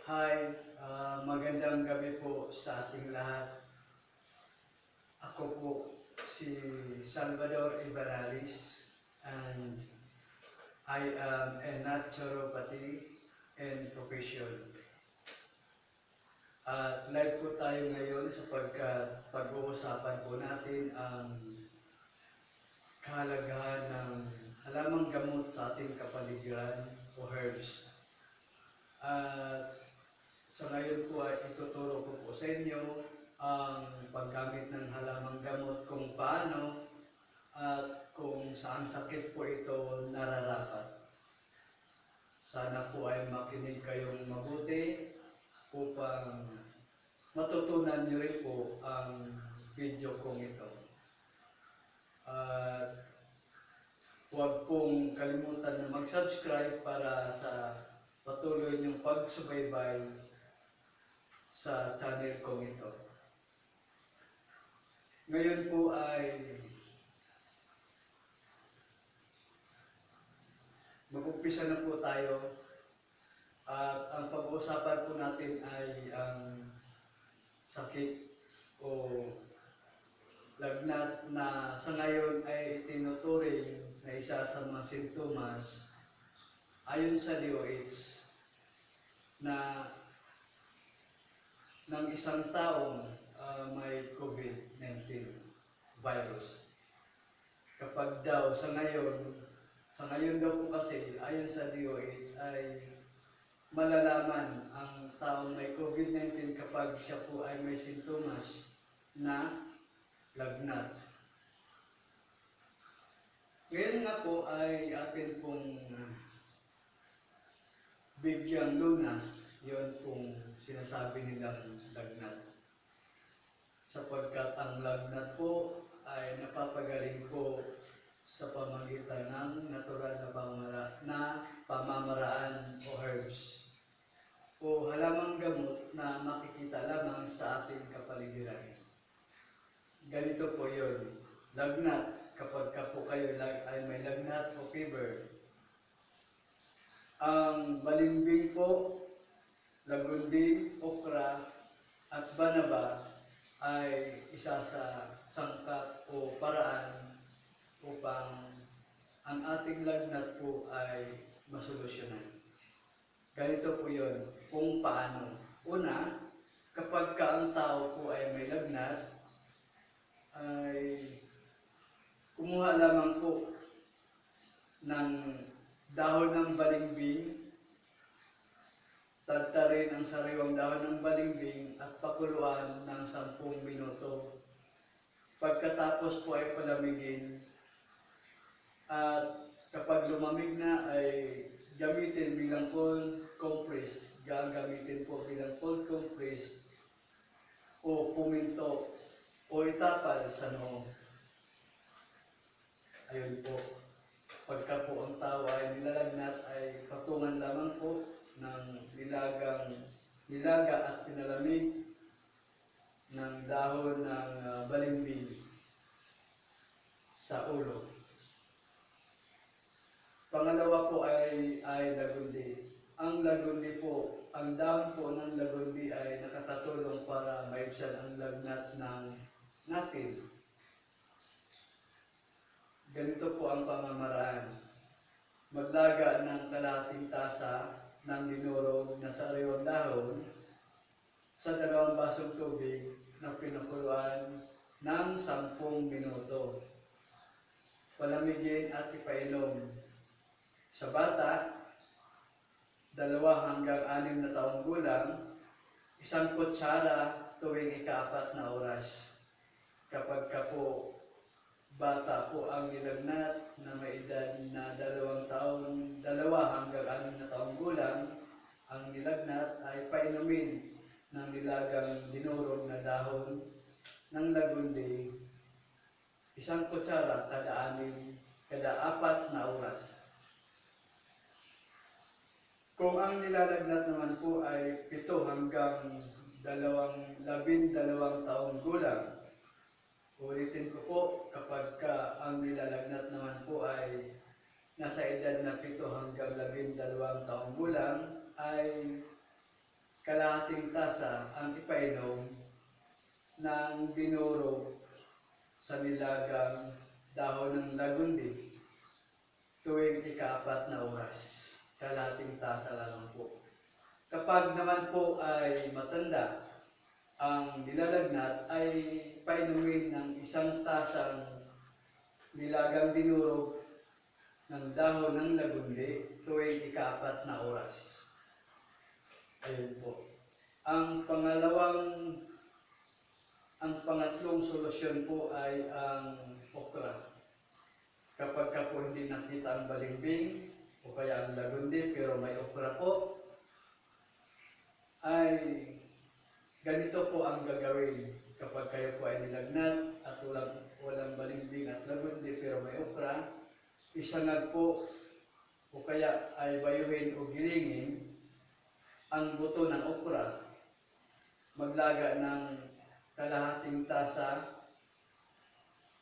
Hi, magandang gabi po sa ating lahat. Ako po si Salvador Ibaralis and I am a naturopathy and profession. At live po tayo ngayon sapagkat pag-uusapan po natin ang kahalagahan ng halamang gamot sa ating kapaligiran o herbs. At sa ngayon po ay ituturo ko po sa inyo ang paggamit ng halamang gamot kung paano at kung saan sakit po ito nararapat. Sana po ay makinig kayong mabuti upang matutunan niyo rin po ang video kong ito. At huwag pong kalimutan na mag-subscribe para sa patuloy niyong pagsubaybay sa channel kong ito. Ngayon po ay mag-umpisa na po tayo at ang pag-uusapan po natin ay ang sakit o lagnat na sa ngayon ay itinuturing na isa sa mga sintomas ayon sa DOH na ng isang taong may COVID-19 virus. Kapag daw sa ngayon daw po kasi ayon sa DOH ay malalaman ang taong may COVID-19 kapag siya po ay may sintomas na lagnat. Ngayon nga po ay atin pong bigyang lunas yon pong sinasabi nilang lagnat. Sapagkat ang lagnat po ay napapagaling po sa pamagitan ng natural na pamamaraan o herbs o halamang gamot na makikita lamang sa ating kapaligiran. Ganito po yun, lagnat, kapag po kayo ay may lagnat o fever. Ang balimbing po, lagundi, okra, at banaba ay isa sa sangkap o paraan upang ang ating lagnat po ay masolusyonan. Ganito po yun, kung paano. Una, kapag ang tao po ay may lagnat, ay kumuha lamang po ng dahon ng balimbing, tadtarin ang sariwang dahon ng balimbing at pakuluan ng 10 minuto. Pagkatapos po ay palamigin at kapag lumamig na ay gamitin bilang cold compress, gagamitin po bilang cold compress o puminto o itapal sa noo. Ayun po. Pagka po ang tao ay nilalagnat ay patungan lamang po ng nilaga at pinalamig ng dahon ng balimbing sa ulo. Pangalawa po ay lagundi. Ang lagundi po, ang dahon po ng lagundi ay nakatutulong para maibsan ang lagnat natin. Ganito po ang pamamaraan. Maglaga ng kalahating tasa ng dinurog na sariwang dahon sa 2 basong tubig na pinakuluan ng 10 minuto. Palamigin at ipainom. Sa bata, 2 hanggang 6 na taong gulang, 1 kutsara tuwing ika-4 na oras. Kapag po bata po ang nilagnat na may edad na 2 hanggang 6 na taong gulang, ang nilagnat ay painumin ng nilagang dinurog na dahon ng lagundi 1 kutsara kada 4 na oras. Kung ang nilalagnat naman po ay 7 hanggang 12 taong gulang, ulitin ko po, kapag ang nilalagnat naman po ay nasa edad na 7 hanggang 12 taong gulang, ay kalahating tasa ang ipainom ng dinurog sa nilagang dahon ng lagundi tuwing ika-4 na oras. Kalahating tasa lamang po. Kapag naman po ay matanda, ang nilalagnat ay painumin ng 1 tasang nilagang dinurog ng dahon ng lagundi tuwing ika-4 na oras. Ayun po. Ang pangatlong solusyon po ay ang okra. Kapag ka po hindi nakita ang balimbing o kaya ang lagundi pero may okra po, ay ganito po ang gagawin. Kapag kayo po ay nilagnat at walang balimbing at lagundi pero may okra, isangag po o kaya ay bayuhin o gilingin ang buto ng okra. Maglaga ng kalahating tasa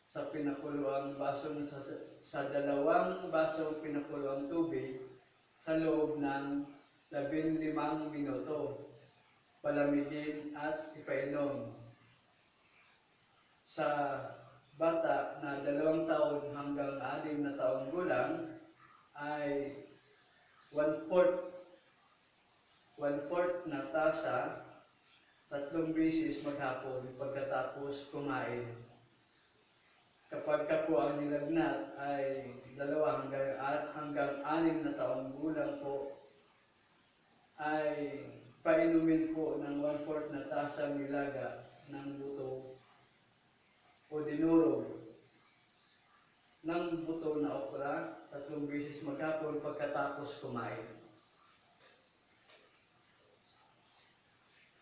sa pinakuloang baso sa 2 basong pinakuloang tubig sa loob ng 15 minuto. Palamigin at ipainom. Sa bata na 2 taon hanggang 6 na taong gulang ay 1/4 na tasa 3 beses maghapon pagkatapos kumain. Kapag ka po ang nilagnat ay 2 hanggang 6 na taong gulang po, ay painumin po ng 1/4 na tasang nilaga ng buto o dinurog ng buto na okra 3 beses maghapon pagkatapos kumain.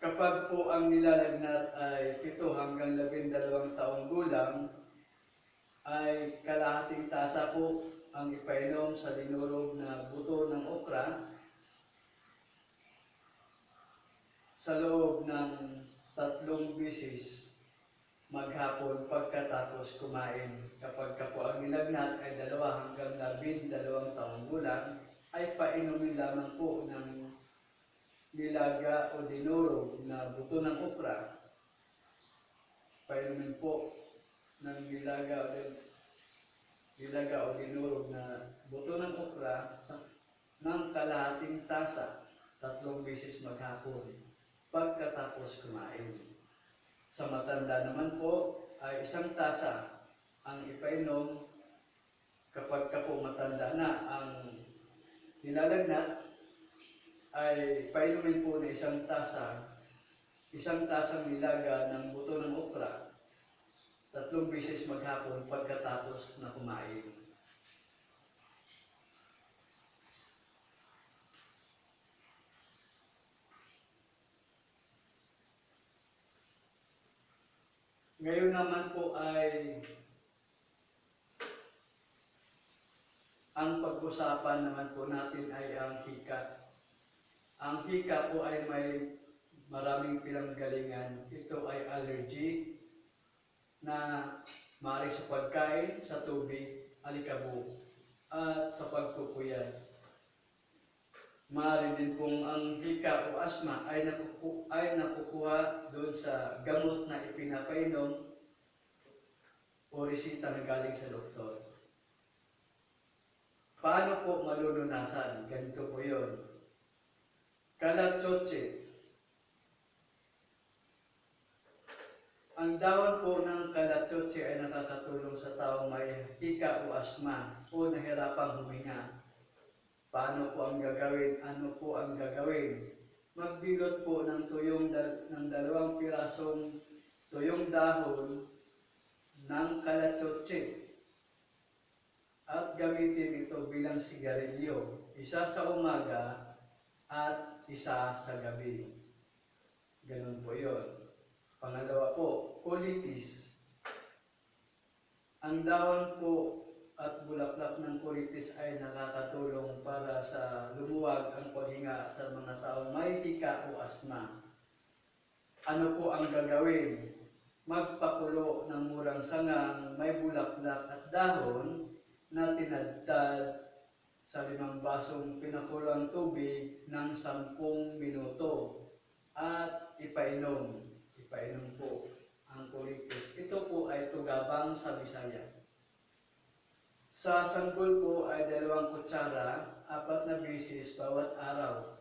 Kapag po ang nilalagnat ay 7 hanggang 12 taong gulang, ay kalahating tasa po ang ipainom sa dinurog na buto ng okra sa loob ng 3 beses maghapon pagkatapos kumain. Kapag ka po ang nilagnat ay 2 hanggang 12 taong gulang, ay painumin lamang po ng nilaga o dinurog na buto ng okra. Painumin po ng nilaga o dinurog na buto ng okra ng kalahating tasa 3 beses maghapon pagkatapos kumain. Sa matanda naman po ay 1 tasa ang ipainom kapag ka po matanda na ang nilalagnat, ay painumin po na 1 tasang nilaga ng buto ng okra 3 beses maghapon pagkatapos na kumain. Ngayon naman po ay ang pag-usapan naman po natin ay ang hika. Ang hika po ay may maraming pinanggalingan. Ito ay allergy na maaari sa pagkain, sa tubig, alikabok, at sa pagpupuyat. Maaari din pong ang hika o asma ay nakukuha doon sa gamot na ipinapainom o resita na galing sa doktor. Paano po malulunasan? Ganito po yun. Kalatsotse. Ang dahon po ng kalatsotse ay nakakatulong sa taong may hika o asma o nahirapang huminga. Paano po ang gagawin? Ano po ang gagawin? Magbilot po ng 2 pirasong tuyong dahon ng kalatsotse at gamitin ito bilang sigarilyo, 1 sa umaga at 1 sa gabi. Ganun po yun. Pangalawa po, colitis. Ang dahon po at bulaklak ng colitis ay nakakatulong para sa lumuwag ang paghinga sa mga taong may hika o asma. Ano po ang gagawin? Magpakulo ng murang sangang may bulaklak at dahon na tinadtad sa 5 basong pinakuloang tubig ng 10 minuto. at ipainom. Ipainom po ang kulitis. Ito po ay tugabang sa Bisaya. Sa sanggol po ay 2 kutsara, 4 na bisis bawat araw.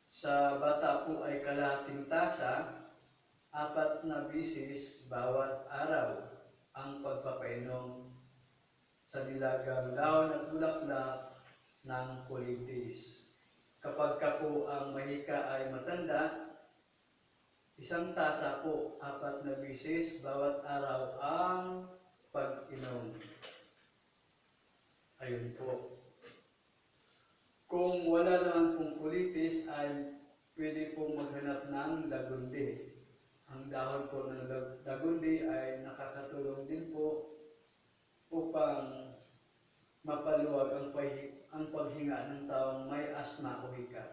Sa bata po ay kalahating tasa, 4 na bisis bawat araw ang pagpapainom sa nilagang dahon at bulaklak ng kulitis. Kapag ka po ang mahika ay matanda, 1 tasa po, 4 na bisis bawat araw ang pag-inom. Ayun po. Kung wala naman pong kulitis ay pwede pong maghanap ng lagundi. Ang dahon po ng lagundi ay nakakatulong din po upang mapaluwag ang paghinga ng taong may asma o hika.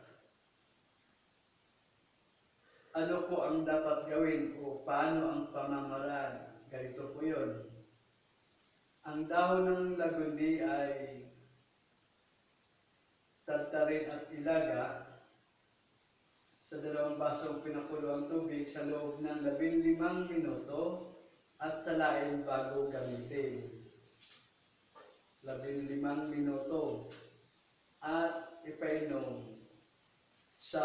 Ano po ang dapat gawin o paano ang pamamaraan? Ganito po yun. Ang dahon ng lagundi ay tadtarin at ilaga sa 2 basong pinakulo ang tubig sa loob ng 15 minuto at salain bago gamitin. 15 minuto at ipainom. Sa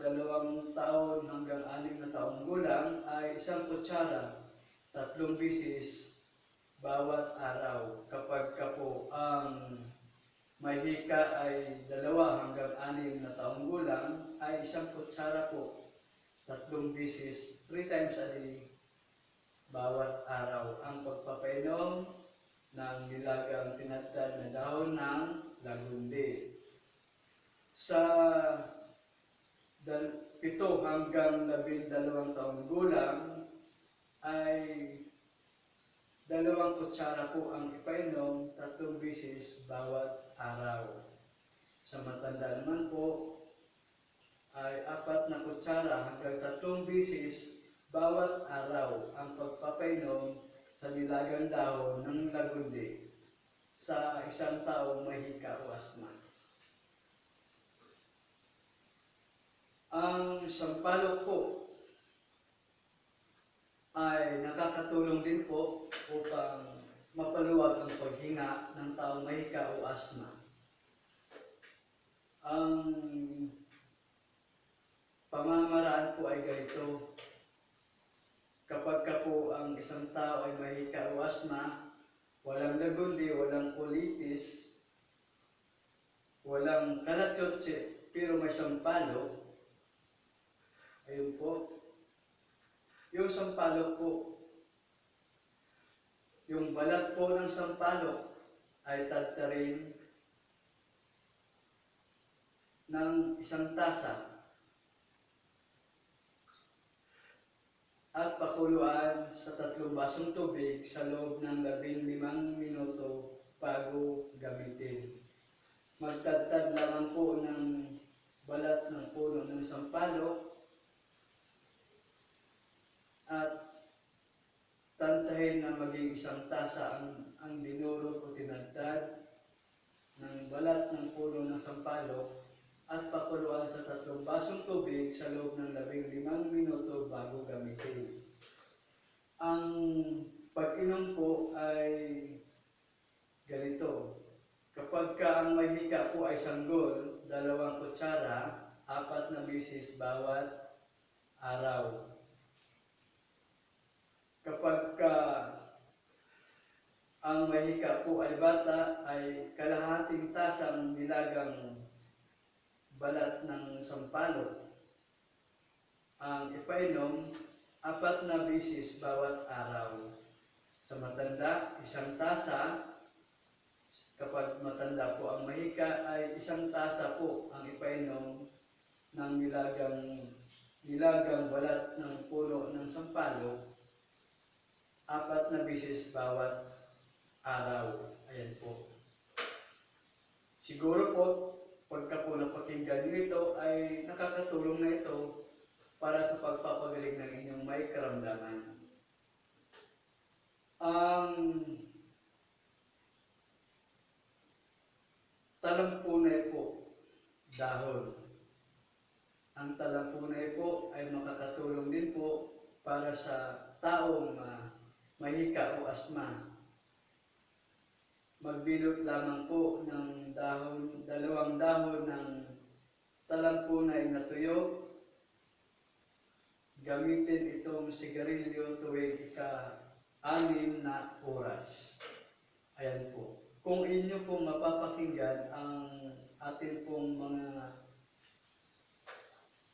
2 taon hanggang 6 na taong gulang ay 1 kutsara, 3 bisis bawat araw. Kapag ka po ang may hika ay 2 hanggang 6 na taong gulang ay 1 kutsara po, 3 bisis, 3 times a day bawat araw ang pagpapainom ng nilagang tinadtad na dahon ng lagundi. Sa 7 hanggang 12 taong gulang ay 2 kutsara po ang ipainom, 3 bisis bawat araw. Sa matanda naman po ay 4 na kutsara hanggang 3 bisis bawat araw ang pagpapainom sa nilagang dahon ng lagundi sa 1 taong may hika o asma. Ang sampalok po ay nakakatulong din po upang mapaluwag ang paghinga ng taong may hika o asma. Ang pamamaraan po ay ganito. Kapag ka po ang isang tao ay may hika o asma, walang lagundi, walang kulitis, walang kalatsotse, pero may sampalok, ayun po. Yung sampalok po, yung balat po ng sampalok ay tadtarin ng 1 tasa at pakuluan sa 3 basong tubig sa loob ng 15 minuto bago gamitin. Magtadtad lamang po ng balat ng puno ng sampalok at tantahin na maging 1 tasa ang dinurog o tinadtad ng balat ng puno ng sampalok at pakuluan sa 3 basong tubig sa loob ng 15 minuto bago gamitin. Ang pag-inom po ay ganito. Kapag ka ang may hika po ay sanggol, 2 kutsara, 4 na bisis bawat araw. Kapag ka ang may hika po ay bata, ay kalahating tasang nilagang balat ng sampalok ang ipainom, 4 na bisis bawat araw. Sa matanda, 1 tasa. Kapag matanda po ang mahika ay 1 tasa po ang ipainom ng nilagang balat ng puno ng sampalok, 4 na bisis bawat araw. Ayan po. Siguro po, pagka po napakinggan nyo ito, ay nakakatulong na ito para sa pagpapagaling ng inyong may karamdaman. Ang talampune po, dahon. Ang talampunay po ay makakatulong din po para sa taong mahika o asma. Magbilot lamang po ng dalawang dahon ng talampunay na tuyo. Gamitin itong sigarilyo tuwing ika-6 na oras. Ayan po. Kung inyo pong mapapakinggan ang atin pong mga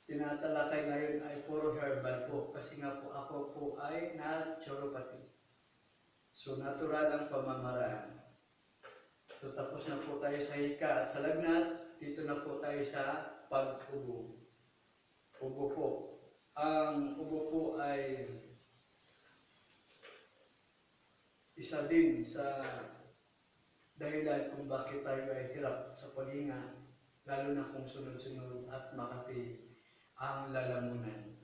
tinatalakay ngayon ay puro herbal po. Kasi nga po ako po ay naturopathy. So natural ang pamamaraan. So tapos na po tayo sa hika at sa lagnat. Dito na po tayo sa pag-ubo. Ubo po. Ang ubo po ay isa din sa dahilan kung bakit tayo ay hirap sa paghinga, lalo na kung sunod-sunod at makati ang lalamunan.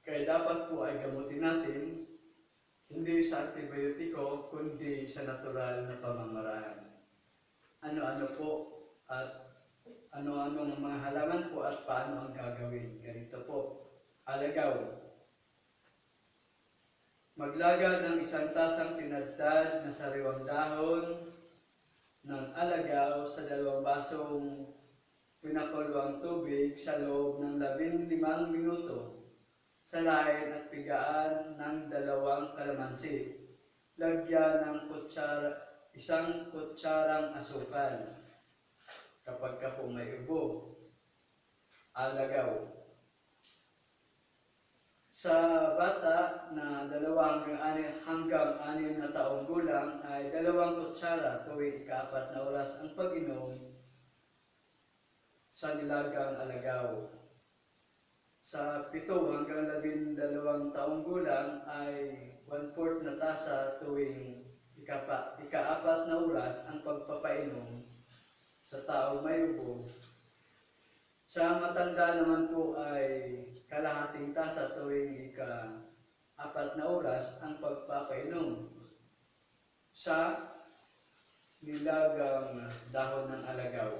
Kaya dapat po ay gamutin natin, hindi sa antibiotiko, kundi sa natural na pamamaraan. Ano-ano po at ano-ano ang mga halaman po at paano ang gagawin. Ganito po. Alagaw. Maglagay ng 1 tasang tinadtad na sariwang dahon ng alagaw sa 2 basong pinakulong tubig sa loob ng 15 minuto. Salain at pigaan ng 2 kalamansi. Lagyan ng 1 kutsarang asukal. Kapag ka po may ubo, alagaw. Sa bata na 2 hanggang 6 na taong gulang ay 2 kutsara tuwing ika-4 na oras ang pag-inom sa nilagang alagaw. Sa 7 hanggang 12 taong gulang ay 1/4 na tasa tuwing ika-4 na oras ang pagpapainom sa taong may ubo. Sa matanda naman po ay kalahating tasa tuwing ika-4 na oras ang pagpapainom sa nilagang dahon ng alagaw.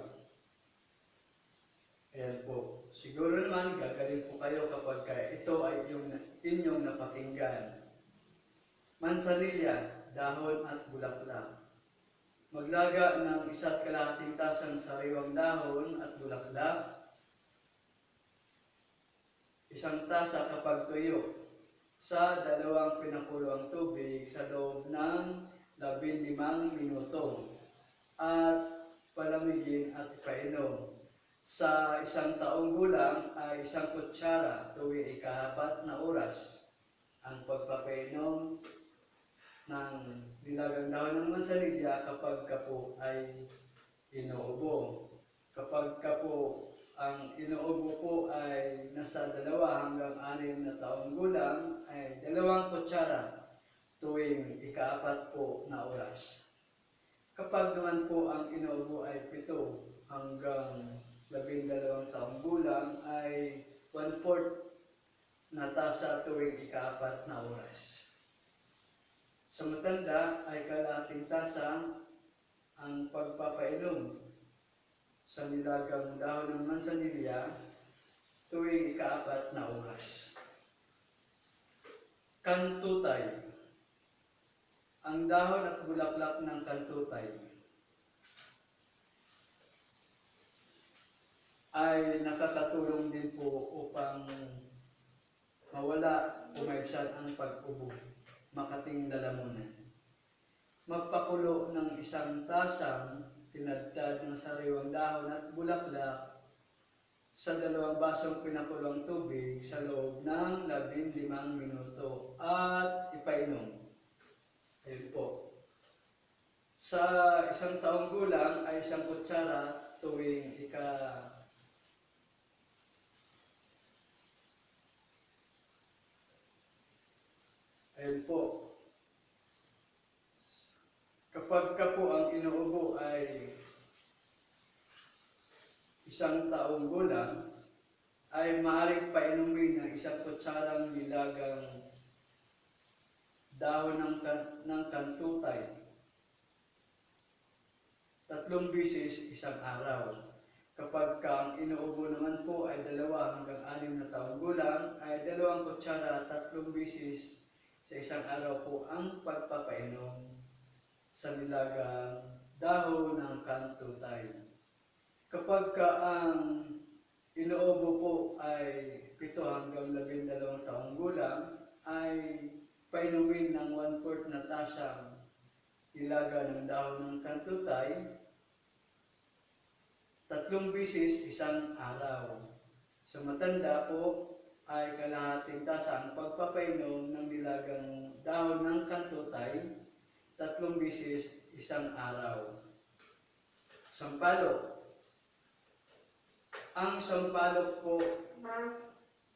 Ayan po. Siguro naman gagaling po kayo kapag ito ay inyong napakinggan. Mansanilya, dahon at bulaklak. Maglaga ng 1/2 tasang sariwang dahon at bulaklak. 1 tasa kapag tuyo sa 2 pinakulong tubig sa loob ng 15 minuto at palamigin at ipainom. Sa 1 taong gulang ay 1 kutsara tuwing ika-4 na oras ang pagpapainom ng nilagang dahon ng mansanilya kapag ka po ay inuubo. Kapag ka po ang inuubo po ay nasa 2 hanggang 6 na taong gulang ay 2 kutsara tuwing ika-4 po na oras. Kapag naman po ang inuubo ay 7 hanggang 12 taong gulang ay 1/4 na tasa tuwing ika-4 na oras. Sa matanda ay kalahating tasa ang pagpapainom sa nilagang dahon ng mansanilya tuwing ika-4 na oras. Kantutay. Ang dahon at bulaklak ng kantutay ay nakakatulong din po upang mawala o maibsan ang pag-ubo, makating lalamunan. Magpakulo ng 1 tasang tinadtad ng sariwang dahon at bulaklak sa 2 basong pinakulong tubig sa loob ng 15 minuto at ipainom. Ayun po. Sa 1 taong gulang ay 1 kutsara tuwing ayun po. Kapag ka po ang inuubo ay 1 taong gulang, ay maaaring painumin ng 1 kutsarang nilagang dahon ng kantutay 3 beses isang araw. Kapag ka ang inuubo naman po ay 2 taong gulang ay 2 kutsara 3 bisis sa isang araw po ang pagpapainom sa nilagang dahon ng kantutay. Kapag ang inuubo po ay 7 hanggang 12 taong gulang, ay painumin ng 1/4 na tasang nilaga ng dahon ng kantutay 3 bisis isang araw. Sa matanda po ay kalahating tasa ang pagpapainom ng nilagang dahon ng kantutay 3 bisis isang araw. Sampalok. Ang sampalok po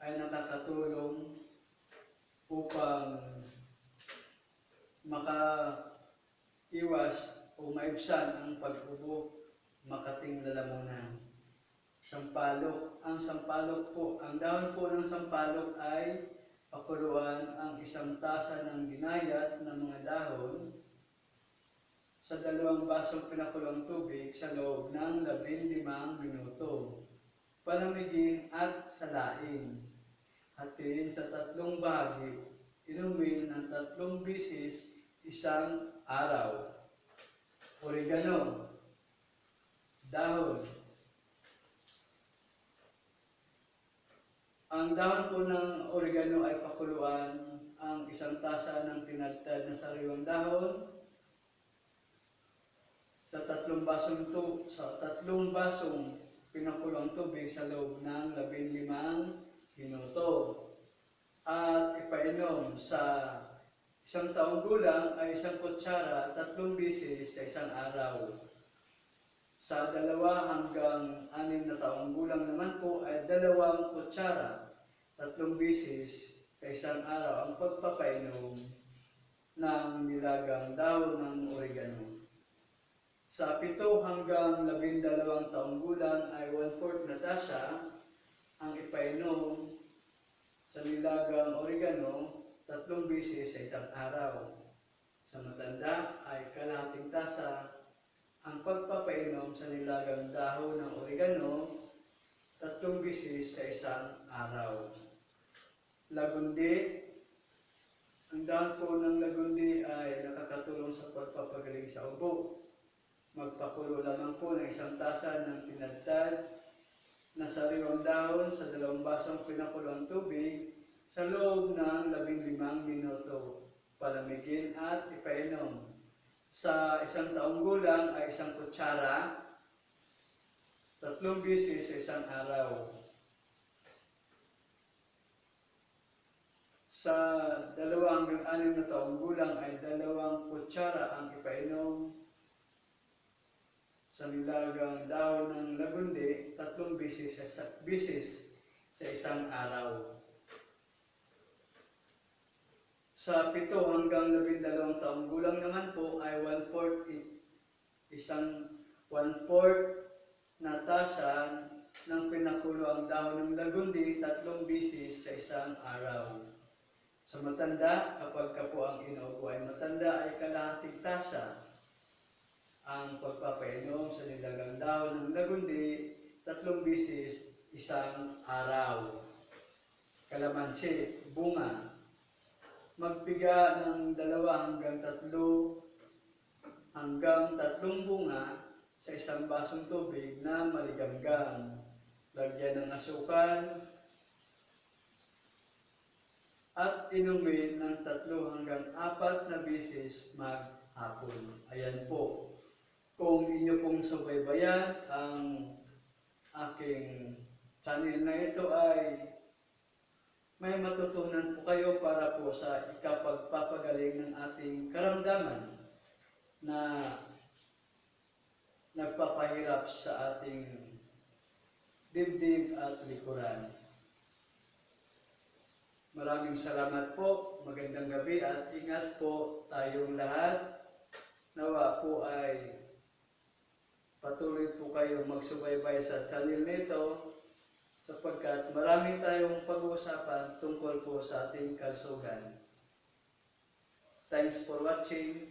ay nakakatulong upang makaiwas o maibsan ang pag-ubo, makating lalamunan. Sampalok. Ang sampalok po, ang dahon po ng sampalok ay pakuluan ang 1 tasa ng ginayat ng mga dahon sa 2 basong pinakulong tubig sa loob ng 15 minuto. Palamigin at salain. Hatiin sa 3 bahagi. Inumin ng 3 bisis isang araw. Oregano. Dahon. Ang dahon po ng oregano ay pakuluan ang 1 tasa ng tinadtad na sariwang dahon sa 3 basong pinakulong tubig sa loob ng 15 minuto. At ipainom sa 1 taong gulang ay 1 kutsara 3 bisis sa isang araw. Sa 2 hanggang 6 na taong gulang naman po ay 2 kutsara 3 bisis sa isang araw ang pagpapainom ng nilagang dahon ng oregano. Sa 7 hanggang 12 taong gulang ay 1/4 na tasa ang ipainom sa nilagang oregano 3 bisis sa isang araw. Sa matanda ay kalahating tasa ang pagpapainom sa nilagang dahon ng oregano 3 bisis sa isang araw. Lagundi. Ang dahon po ng lagundi ay nakakatulong sa pagpapagaling sa ubo. Magpakulo lamang po ng 1 tasa ng tinadtad na sariwang dahon sa 2 basong pinakulong tubig sa loob ng 15 minuto. Palamigin at ipainom. Sa 1 taong gulang ay 1 kutsara 3 bisis sa isang araw. Sa 2 hanggang 6 na taong gulang ay 2 kutsara ang ipainom sa nilagang dahon ng lagundi 3 bisis sa isang araw. Sa 7 hanggang 12 taong gulang naman po ay 1/4 na tasa ng pinakulo ang dahon ng lagundi 3 bisis sa isang araw. Sa matanda, kapag ka po ang inuubo ay matanda, ay kalahating tasa ang pagpapainom sa nilagang dahon ng lagundi 3 bisis isang araw. Kalamansi, bunga. Magpiga ng 2 hanggang 3 bunga sa 1 basong tubig na maligamgam. Lagyan ng asukal at inumin ng 3 hanggang 4 na bisis maghapon. Ayan po. Kung inyo pong subaybayan ang aking channel na ito ay may matutunan po kayo para po sa ikapagpapagaling ng ating karamdaman na nagpapahirap sa ating dibdib at likuran. Maraming salamat po, magandang gabi at ingat po tayong lahat. Nawa po ay patuloy po kayong magsubaybay sa channel nito sapagkat marami tayong pag-uusapan tungkol po sa ating kalusugan. Thanks for watching.